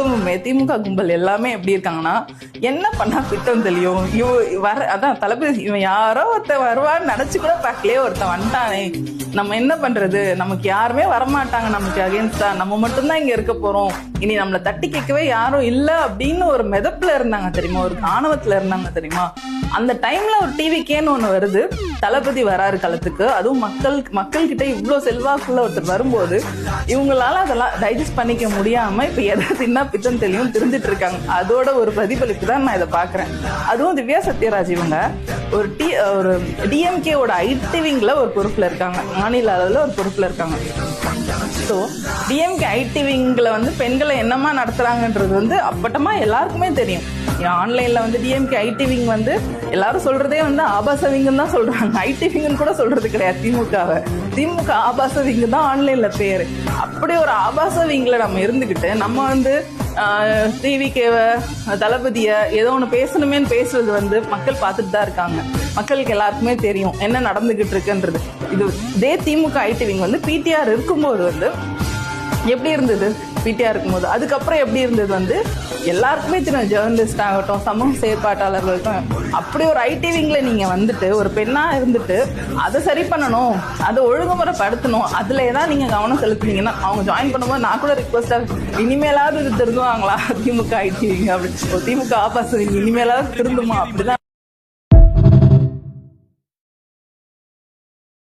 மொத்தமுமே திமுக கும்பல் எல்லாமே எப்படி இருக்காங்கன்னா, என்ன பண்ணா பித்தம் தெளியும், அதான் தளபதி இவன் யாரோ ஒருத்தன் வருவான்னு நினைச்சு கூட பார்க்கலையே, ஒருத்தன் வந்துட்டானே, நம்ம என்ன பண்றது, நமக்கு யாருமே வரமாட்டாங்க, நமக்கு அகேன்ஸ்டா நம்ம மட்டும்தான் இங்க இருக்க போறோம், இனி நம்மளை தட்டி கேட்கவே யாரும் இல்ல அப்படின்னு ஒரு மிதப்புல இருந்தாங்க தெரியுமா, ஒரு ஆணவத்துல இருந்தாங்க தெரியுமா. அந்த டைம்ல ஒரு டிவிக்கேன்னு ஒண்ணு வருது, தளபதி வராரு களத்துக்கு, அதுவும் மக்கள் கிட்ட இவ்வளவு செல்வாக்குள்ள ஒருத்தர் வரும்போது இவங்களால அதெல்லாம் டைஜஸ்ட் பண்ணிக்க முடியாம இப்ப எதை தின்னா பித்தம் தெளியும் தெரிஞ்சிட்டு இருக்காங்க. அதோட ஒரு பிரதிபலிப்பு தான் நான் இதை பாக்குறேன். அதுவும் திவ்யா சத்யராஜ் இவங்க ஒரு டிஎம்கேவோட ஐடிவிங்ல ஒரு பொறுப்புல இருக்காங்க, மாநில அளவுல ஒரு பொறுப்புல இருக்காங்க. ஸோ டிஎம்கே ஐடிவிங்ல பெண்களை என்னமா நடத்துறாங்கன்றது அப்பட்டமா எல்லாருக்குமே தெரியும். ஆன்லைன்ல டிஎம்கே ஐடிவிங் எல்லாரும் சொல்றதே ஆபாசவிங்கன்னு தான் சொல்றாங்க, ஐடிவிங்னு கூட சொல்றது கிடையாது. திமுக ஆபாசவிங்க தான் ஆன்லைன்ல பேரு. அப்படி ஒரு ஆபாசவிங்ல நம்ம இருந்துகிட்டு நம்ம டிவிகேவை தளபதிய ஏதோ ஒண்ணு பேசணுமேன்னு பேசுறது மக்கள் பார்த்துட்டு தான் இருக்காங்க. மக்களுக்கு எல்லாருக்குமே தெரியும் என்ன நடந்துகிட்டு இருக்குன்றது. இதே திமுக ஐடிவிங் பிடிஆர் இருக்கும்போது எப்படி இருந்தது, பிடிஆர் இருக்கும்போது அதுக்கப்புறம் எப்படி இருந்தது எல்லாருக்குமே தெரியும். ஜேர்னலிஸ்ட் ஆகட்டும், சமூக செயற்பாட்டாளர்கள்ட்டும், அப்படி ஒரு ஐடிவிங்ல நீங்க ஒரு பெண்ணா இருந்துட்டு அதை சரி பண்ணணும், அதை ஒழுங்குமுறைப்படுத்தணும், அதுல ஏதாவது நீங்க கவனம் செலுத்துனீங்கன்னா அவங்க ஜாயின் பண்ணும்போது நான் கூட ரிக்வஸ்டா இனிமேலாவது இது திருந்துவாங்களா திமுக ஐடிவிங் அப்படின்னு, திமுக ஆபாசம் இனிமேலாவது திருந்துமா அப்படிதான்